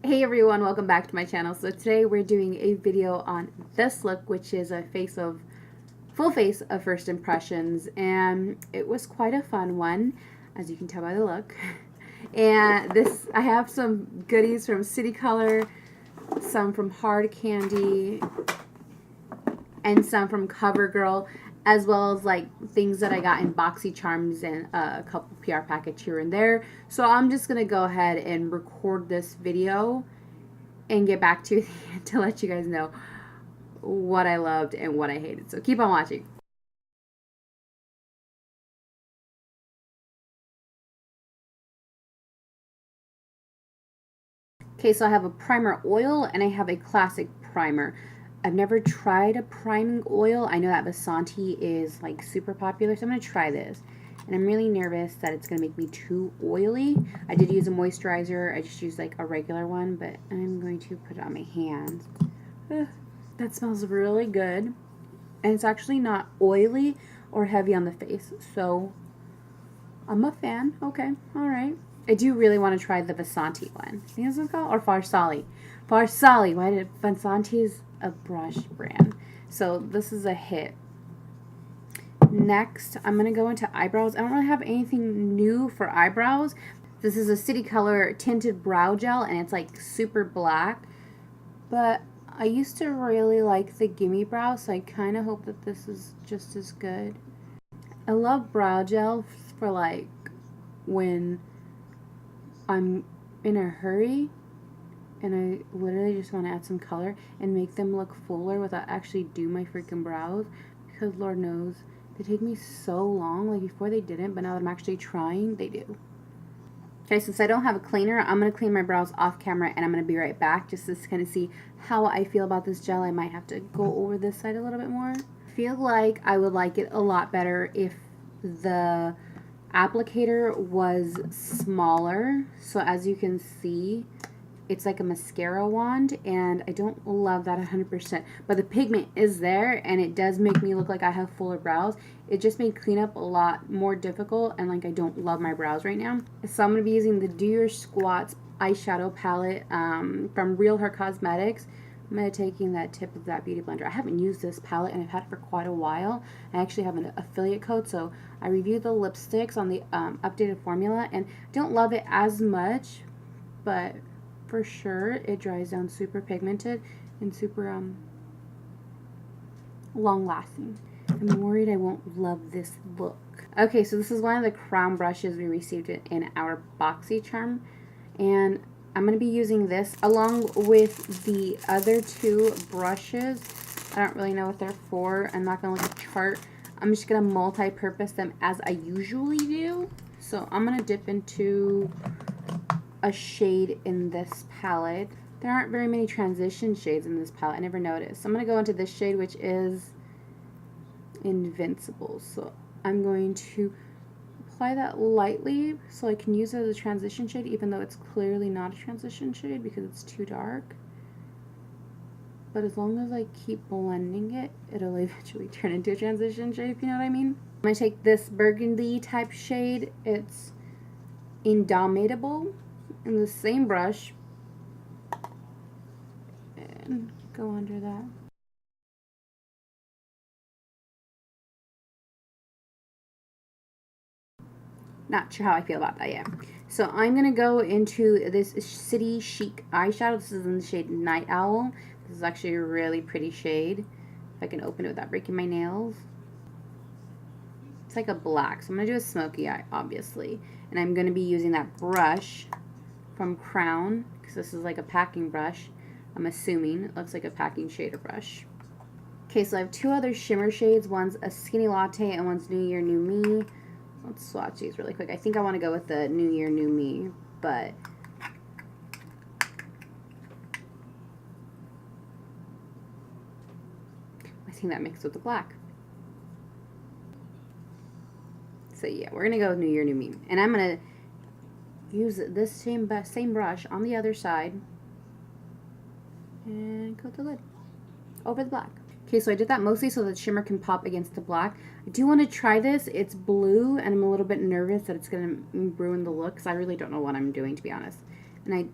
Hey everyone, welcome back to my channel. So today we're doing a video on this look, which is a full face of first impressions, and it was quite a fun one, as you can tell by the look. And I have some goodies from City Color, some from Hard Candy, and some from Covergirl, as well as like things that I got in Boxy Charms and a couple PR packets here and there. So I'm just gonna go ahead and record this video and get back to you to let you guys know what I loved and what I hated. So keep on watching. Okay, so I have a primer oil and I have a classic primer. I've never tried a priming oil. I know that Vasanti is like super popular, so I'm going to try this. And I'm really nervous that it's going to make me too oily. I did use a moisturizer. I just used like a regular one, but I'm going to put it on my hands. That smells really good. And it's actually not oily or heavy on the face. So I'm a fan. Okay, alright. I do really want to try the Vasanti one. I think that's what it's called? Or Farsali. Farsali. Why did Vasanti is a brush brand. So this is a hit. Next, I'm going to go into eyebrows. I don't really have anything new for eyebrows. This is a City Color tinted brow gel, and it's like super black. But I used to really like the Gimme Brow, so I kind of hope that this is just as good. I love brow gel for like when I'm in a hurry and I literally just want to add some color and make them look fuller without actually do my freaking brows, because Lord knows they take me so long. Like before they didn't, but now that I'm actually trying, they do. Okay, since I don't have a cleaner, I'm going to clean my brows off camera and I'm going to be right back just to kind of see how I feel about this gel. I might have to go over this side a little bit more. I feel like I would like it a lot better if the applicator was smaller. So as you can see, it's like a mascara wand, and I don't love that 100%. But the pigment is there, and it does make me look like I have fuller brows. It just made cleanup a lot more difficult, and like I don't love my brows right now. So I'm going to be using the Do Your Squats eyeshadow palette from Real Her Cosmetics. I'm going to taking that tip of that beauty blender. I haven't used this palette and I've had it for quite a while. I actually have an affiliate code, so I reviewed the lipsticks on the updated formula, and I don't love it as much, but for sure it dries down super pigmented and super long lasting. I'm worried I won't love this look. Okay, so this is one of the crown brushes we received in our Boxy Charm, and I'm going to be using this along with the other two brushes. I don't really know what they're for. I'm not going to look at the chart. I'm just going to multi-purpose them as I usually do. So I'm going to dip into a shade in this palette. There aren't very many transition shades in this palette. I never noticed. So I'm going to go into this shade, which is Invincible. So I'm going to apply that lightly so I can use it as a transition shade, even though it's clearly not a transition shade because it's too dark. But as long as I keep blending it, it'll eventually turn into a transition shade, if you know what I mean. I'm going to take this burgundy type shade. It's Indomitable, in the same brush, and go under that. Not sure how I feel about that yet. So I'm going to go into this City Chic eyeshadow. This is in the shade Night Owl. This is actually a really pretty shade. If I can open it without breaking my nails. It's like a black. So I'm going to do a smoky eye, obviously. And I'm going to be using that brush from Crown, because this is like a packing brush. I'm assuming it looks like a packing shader brush. Okay, so I have two other shimmer shades. One's a Skinny Latte and one's New Year, New Me. Let's swatch these really quick. I think I want to go with the New Year, New Me, but I think that mixed with the black. So yeah, we're going to go with New Year, New Me. And I'm going to use this same brush on the other side and coat the lid over the black. Okay, so I did that mostly so that shimmer can pop against the black. I do want to try this. It's blue, and I'm a little bit nervous that it's going to ruin the look, because I really don't know what I'm doing, to be honest. And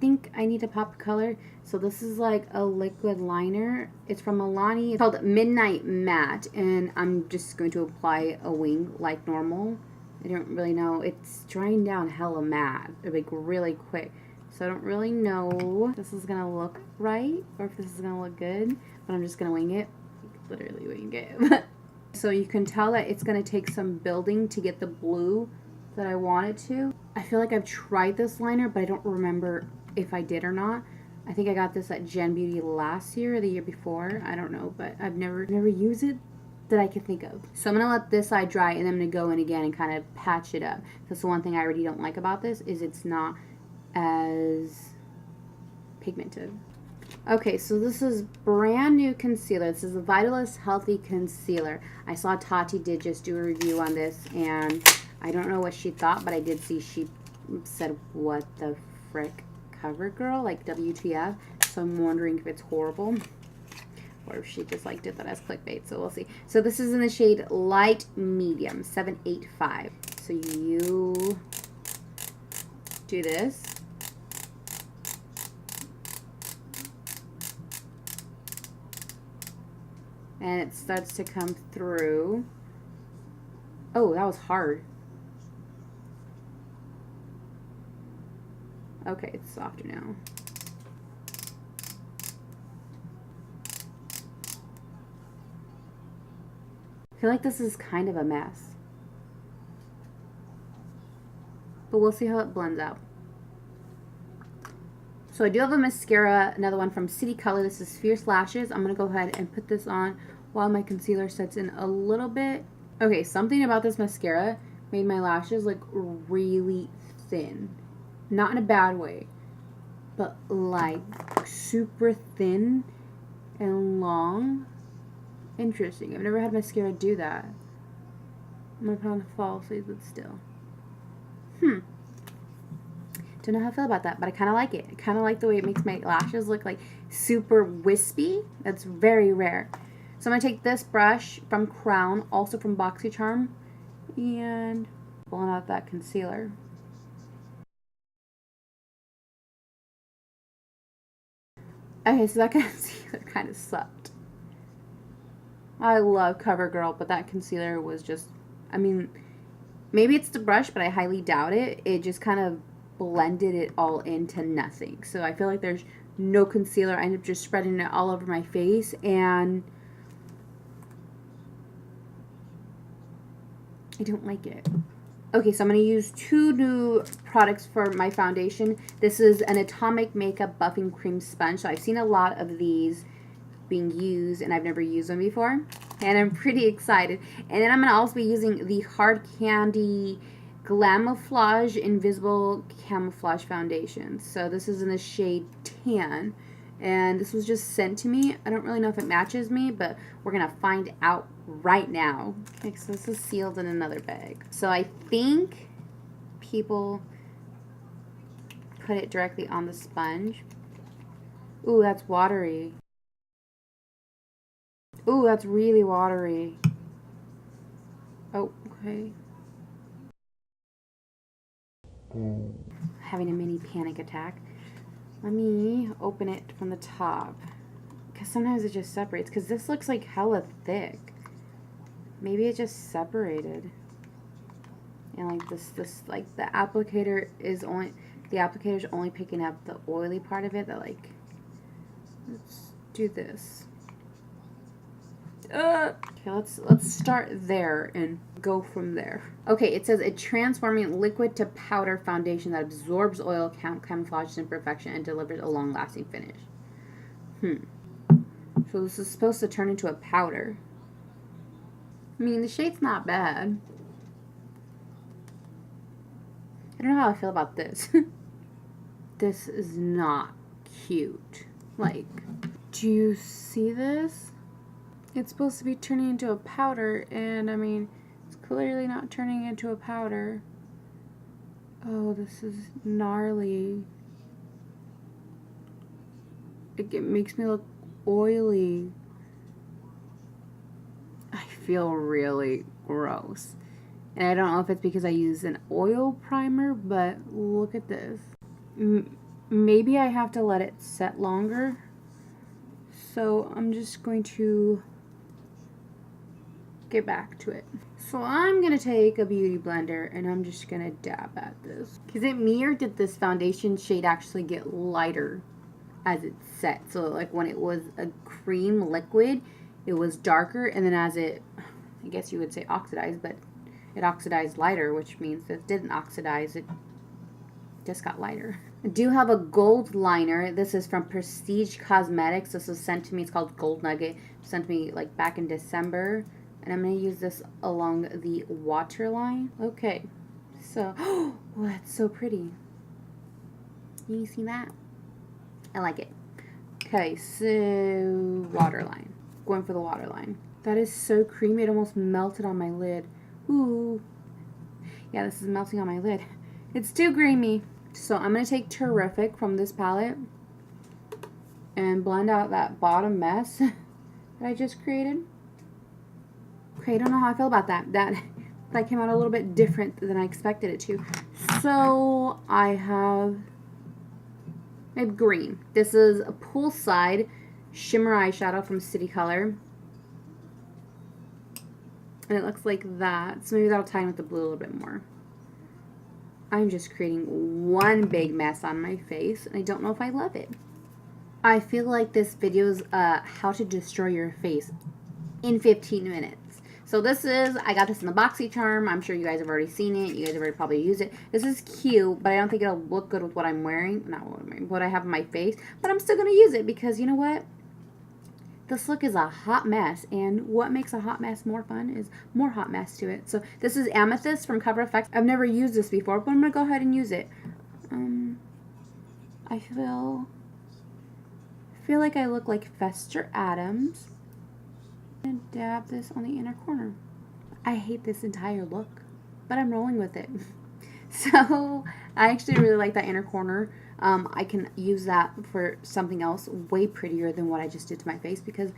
think I need to pop color. So this is like a liquid liner. It's from Milani. It's called Midnight Matte, and I'm just going to apply a wing like normal. I don't really know. It's drying down hella matte, like really quick. So I don't really know if this is gonna look right or if this is gonna look good, but I'm just gonna wing it. Literally wing it. So you can tell that it's gonna take some building to get the blue that I want it to. I feel like I've tried this liner, but I don't remember if I did or not. I think I got this at Gen Beauty last year or the year before. I don't know, but I've never used it that I can think of. So I'm gonna let this side dry, and then I'm gonna go in again and kind of patch it up. That's the one thing I already don't like about this, is it's not as pigmented. Okay, so this is brand new concealer. This is the Vitalist Healthy Concealer. I saw Tati did just do a review on this, and I don't know what she thought, but I did see she said, what the frick, Covergirl, like WTF. So I'm wondering if it's horrible or if she just like did that as clickbait. So we'll see. So this is in the shade Light Medium 785. So you do this. And it starts to come through. Oh, that was hard. Okay, it's softer now. I feel like this is kind of a mess, but we'll see how it blends out. So I do have a mascara, another one from City Color. This is Fierce Lashes. I'm going to go ahead and put this on while my concealer sets in a little bit. Okay, something about this mascara made my lashes like really thin. Not in a bad way, but like super thin and long. Interesting. I've never had mascara do that. I'm going to put on the falsies, but still. Don't know how I feel about that, but I kind of like it. I kind of like the way it makes my lashes look like super wispy. That's very rare. So I'm going to take this brush from Crown, also from BoxyCharm, and blend out that concealer. Okay, so that concealer kind of sucked. I love CoverGirl, but that concealer was just, I mean, maybe it's the brush, but I highly doubt it. It just kind of blended it all into nothing. So I feel like there's no concealer. I ended up just spreading it all over my face, and I don't like it. Okay, so I'm going to use two new products for my foundation. This is an Atomic Makeup Buffing Cream Sponge. So I've seen a lot of these being used, and I've never used them before, and I'm pretty excited. And then I'm going to also be using the Hard Candy Glamouflage Invisible Camouflage Foundation. So this is in the shade Tan, and this was just sent to me. I don't really know if it matches me, but we're going to find out right now. Okay, so this is sealed in another bag. So I think people put it directly on the sponge. Ooh, that's watery. Ooh, that's really watery. Oh, okay. Having a mini panic attack. Let me open it from the top, because sometimes it just separates, because this looks like hella thick. Maybe it just separated. And like this like the applicator's only picking up the oily part of it. That like, let's do this. Okay, let's start there and go from there. Okay, it says a transforming liquid to powder foundation that absorbs oil, camouflages imperfection, and delivers a long-lasting finish. So this is supposed to turn into a powder. I mean, the shade's not bad. I don't know how I feel about this. This is not cute. Like, do you see this? It's supposed to be turning into a powder, and I mean, it's clearly not turning into a powder. Oh, this is gnarly. It makes me look oily. I feel really gross. And I don't know if it's because I use an oil primer, but look at this. maybe I have to let it set longer. So I'm just going to get back to it. So I'm going to take a beauty blender and I'm just going to dab at this. Is it me or did this foundation shade actually get lighter as it set? So like when it was a cream liquid, it was darker, and then as it, I guess you would say oxidized, but it oxidized lighter, which means that it didn't oxidize, it just got lighter. I do have a gold liner. This is from Prestige Cosmetics. This was sent to me. It's called Gold Nugget. Sent to me like back in December. And I'm going to use this along the waterline. Okay. So, oh, that's so pretty. You see that? I like it. Okay, so waterline. Going for the waterline. That is so creamy. It almost melted on my lid. Ooh. Yeah, this is melting on my lid. It's too creamy. So I'm going to take Terrific from this palette and blend out that bottom mess that I just created. Okay, I don't know how I feel about that. That came out a little bit different than I expected it to. So I have green. This is a Poolside Shimmer Eyeshadow from City Color. And it looks like that. So maybe that'll tie in with the blue a little bit more. I'm just creating one big mess on my face, and I don't know if I love it. I feel like this video is how to destroy your face in 15 minutes. So this is, I got this in the BoxyCharm. I'm sure you guys have already seen it. You guys have already probably used it. This is cute, but I don't think it'll look good with what I'm wearing. Not what I'm wearing, what I have on my face. But I'm still going to use it because you know what? This look is a hot mess, and what makes a hot mess more fun is more hot mess to it. So this is Amethyst from Cover FX. I've never used this before, but I'm going to go ahead and use it. I feel like I look like Fester Adams. I'm going to dab this on the inner corner. I hate this entire look, but I'm rolling with it. So I actually really like that inner corner. I can use that for something else way prettier than what I just did to my face because,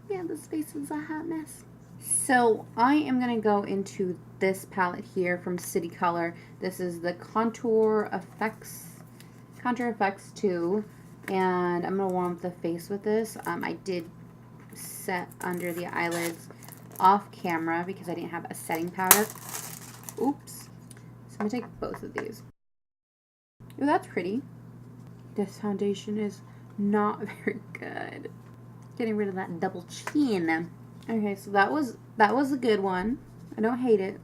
yeah, this face is a hot mess. So I am going to go into this palette here from City Color. This is the Contour Effects 2, and I'm going to warm up the face with this. I did set under the eyelids off camera because I didn't have a setting powder. Oops. So I'm going to take both of these. Oh, that's pretty. This foundation is not very good. Getting rid of that double chin. Okay, so that was a good one. I don't hate it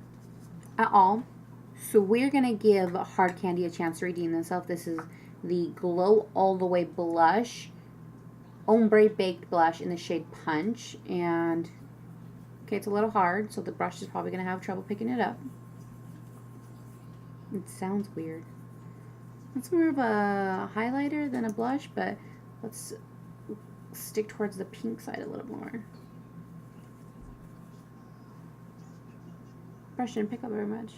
at all. So we're going to give Hard Candy a chance to redeem themselves. This is the Glow All the Way Blush. Ombre Baked Blush in the shade Punch. And, okay, it's a little hard, so the brush is probably going to have trouble picking it up. It sounds weird. It's more of a highlighter than a blush, but let's stick towards the pink side a little more. Brush didn't pick up very much.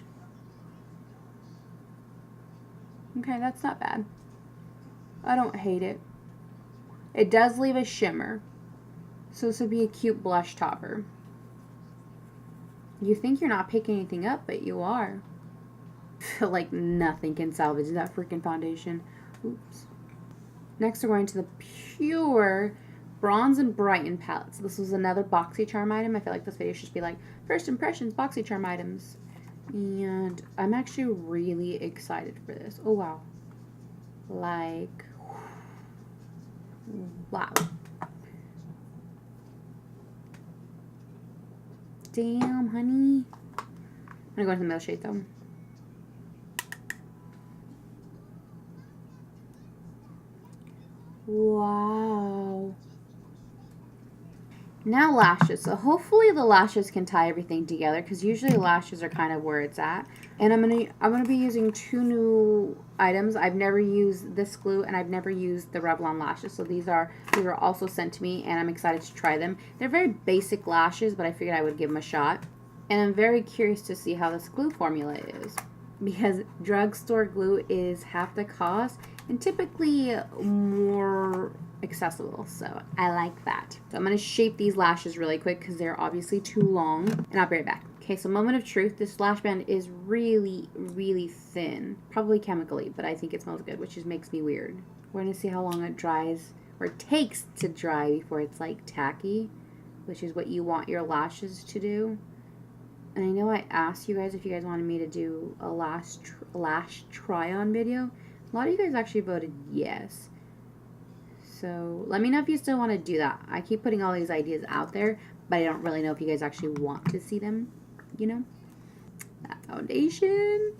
Okay, that's not bad. I don't hate it. It does leave a shimmer, so this would be a cute blush topper. You think you're not picking anything up, but you are. Feel like nothing can salvage that freaking foundation. Oops. Next we're going to the Pure Bronze and Brighten palette. So this was another BoxyCharm item. I feel like this video should just be like first impressions BoxyCharm items. And I'm actually really excited for this. Oh wow. Like, wow. Damn, honey. I'm gonna go into the middle shade though. Wow. Now lashes. So hopefully the lashes can tie everything together because usually lashes are kind of where it's at. And I'm gonna be using two new items. I've never used this glue and I've never used the Revlon lashes. So these are also sent to me and I'm excited to try them. They're very basic lashes, but I figured I would give them a shot. And I'm very curious to see how this glue formula is because drugstore glue is half the cost and typically more accessible, so I like that. So I'm going to shape these lashes really quick because they're obviously too long, and I'll be right back. Okay, so moment of truth. This lash band is really, really thin. Probably chemically, but I think it smells good, which just makes me weird. We're going to see how long it dries, or it takes to dry before it's like tacky, which is what you want your lashes to do. And I know I asked you guys if you guys wanted me to do a lash try-on video. A lot of you guys actually voted yes. So let me know if you still want to do that. I keep putting all these ideas out there, but I don't really know if you guys actually want to see them, you know? That foundation.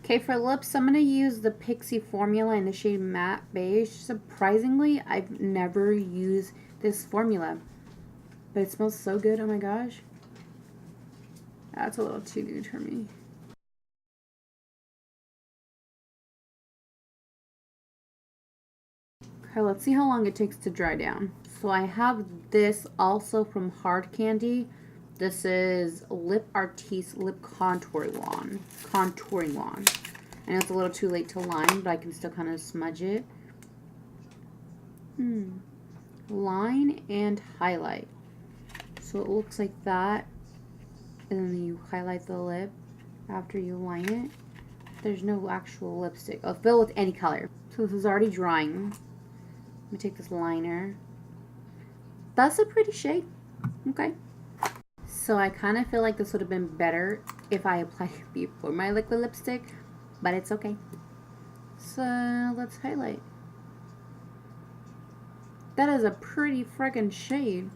Okay, for lips, I'm going to use the Pixie formula in the shade Matte Beige. Surprisingly, I've never used this formula, but it smells so good. Oh my gosh. That's a little too new for me. Okay, let's see how long it takes to dry down. So I have this also from Hard Candy. This is Lip Artiste Lip Contouring Wand. I know it's a little too late to line, but I can still kind of smudge it. Line and highlight. So it looks like that. And then you highlight the lip after you line it. There's no actual lipstick. I'll fill with any color. So this is already drying. Let me take this liner. That's a pretty shade. Okay. So I kind of feel like this would have been better if I applied it before my liquid lipstick, but it's okay. So let's highlight. That is a pretty friggin' shade.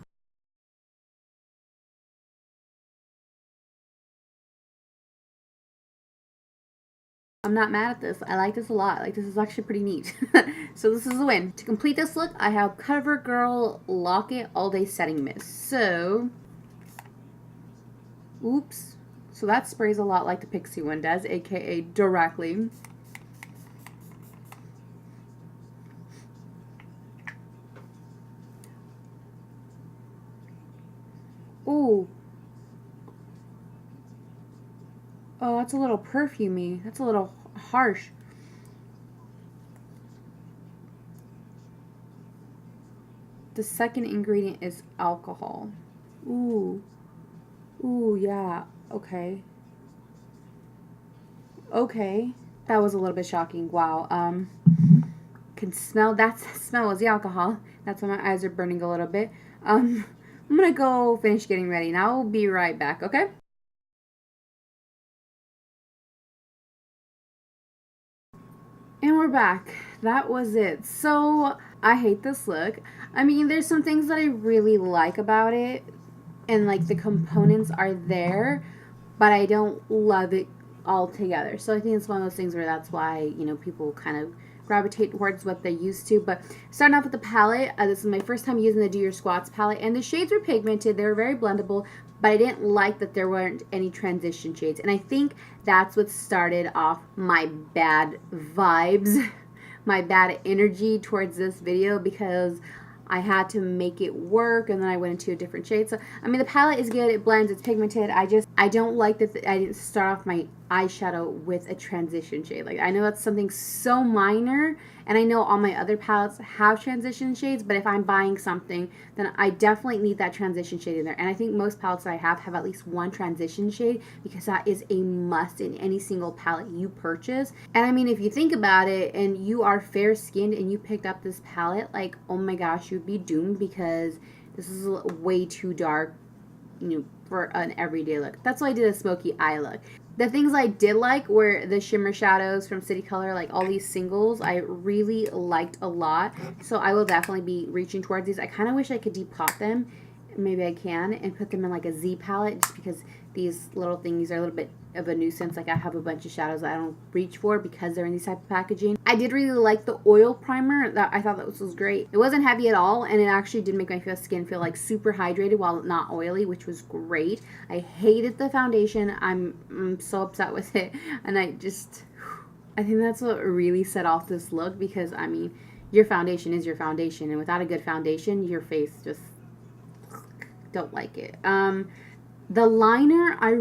I'm not mad at this. I like this a lot. Like, this is actually pretty neat. So this is a win. To complete this look, I have Covergirl Lock It All Day Setting Mist. So, oops. So that sprays a lot like the Pixie one does, aka directly. Ooh. Oh, that's a little perfumey. That's a little harsh. The second ingredient is alcohol. Ooh. Ooh, yeah. Okay. Okay. That was a little bit shocking. Wow. Can smell, that smell was the alcohol. That's why my eyes are burning a little bit. I'm gonna go finish getting ready and I'll be right back, okay? And we're back. That was it. So, I hate this look. I mean, there's some things that I really like about it, and like the components are there, but I don't love it all together. So I think it's one of those things where that's why, you know, people kind of gravitate towards what they used to. But starting off with the palette, this is my first time using the Do Your Squats palette, and the shades were pigmented. They were very blendable, but I didn't like that there weren't any transition shades. And I think that's what started off my bad vibes, my bad energy towards this video, because I had to make it work, and then I went into a different shade. So, I mean, the palette is good. It blends. It's pigmented. I don't like that I didn't start off my eyeshadow with a transition shade. Like, I know that's something so minor, and I know all my other palettes have transition shades, but if I'm buying something, then I definitely need that transition shade in there. And I think most palettes that I have at least one transition shade, because that is a must in any single palette you purchase. And I mean, if you think about it, and you are fair skinned and you picked up this palette, like, oh my gosh, you'd be doomed, because this is way too dark, you know, for an everyday look. That's why I did a smoky eye look. The things I did like were the shimmer shadows from City Color, like all these singles I really liked a lot. So I will definitely be reaching towards these. I kind of wish I could depot them. Maybe I can, and put them in like a Z palette, just because these little things are a little bit of a nuisance. Like, I have a bunch of shadows that I don't reach for because they're in these type of packaging. I did really like the oil primer. I thought that was great. It wasn't heavy at all, and it actually did make my skin feel like super hydrated while not oily, which was great. I hated the foundation. I'm so upset with it, and I think that's what really set off this look, because I mean, your foundation is your foundation, and without a good foundation, your face just don't like it. The liner I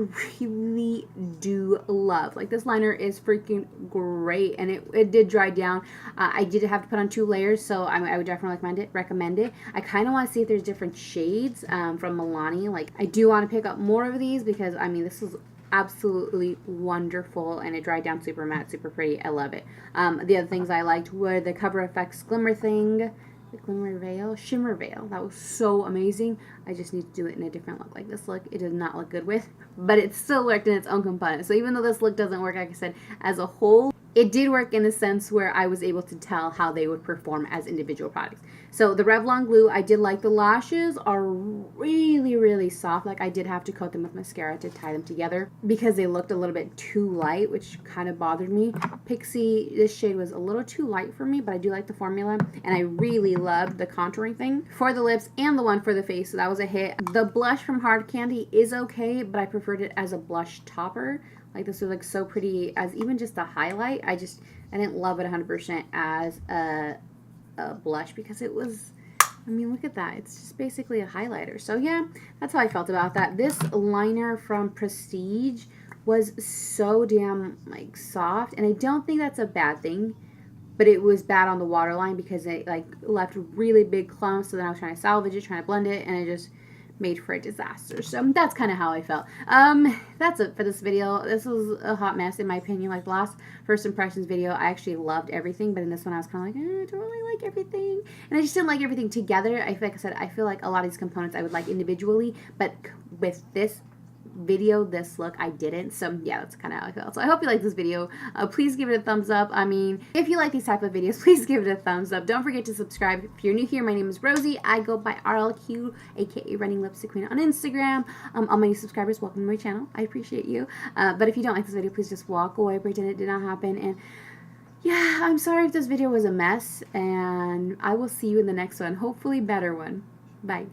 really do love. Like, this liner is freaking great, and it did dry down. I did have to put on 2 layers, so I would definitely recommend it. I kind of want to see if there's different shades from Milani. Like, I do want to pick up more of these because, I mean, this is absolutely wonderful, and it dried down super matte, super pretty. I love it. The other things I liked were the Cover FX Glimmer thing. The Glimmer Veil, Shimmer Veil. That was so amazing. I just need to do it in a different look. Like, this look, it does not look good with, but it still worked in its own component. So even though this look doesn't work, like I said, as a whole, it did work in the sense where I was able to tell how they would perform as individual products. So the Revlon glue, I did like. The lashes are really, really soft. Like, I did have to coat them with mascara to tie them together because they looked a little bit too light, which kind of bothered me. Pixie, this shade was a little too light for me, but I do like the formula, and I really loved the contouring thing for the lips and the one for the face, so that was a hit. The blush from Hard Candy is okay, but I preferred it as a blush topper. Like, this was like so pretty as even just a highlight. I didn't love it 100% as a blush because it was, I mean, look at that. It's just basically a highlighter. So yeah, that's how I felt about that. This liner from Prestige was so damn like soft, and I don't think that's a bad thing, but it was bad on the waterline because it like left really big clumps. So then I was trying to salvage it, trying to blend it, and it just made for a disaster. So that's kind of how I felt. That's it for this video. This was a hot mess in my opinion. Like, the last first impressions video, I actually loved everything, but in this one I was kind of like, I don't really like everything, and I just didn't like everything together. Like I said, I feel like a lot of these components I would like individually, but with this video, this look, I didn't. So yeah, that's kind of how I felt. So I hope you like this video. Please give it a thumbs up. I mean, if you like these type of videos, please give it a thumbs up. Don't forget to subscribe. If you're new here, my name is Rosie. I go by RLQ, aka Running Lipstick Queen on Instagram. All my new subscribers, welcome to my channel. I appreciate you. But if you don't like this video, please just walk away, pretend it did not happen. And yeah, I'm sorry if this video was a mess, and I will see you in the next one, hopefully better one. Bye.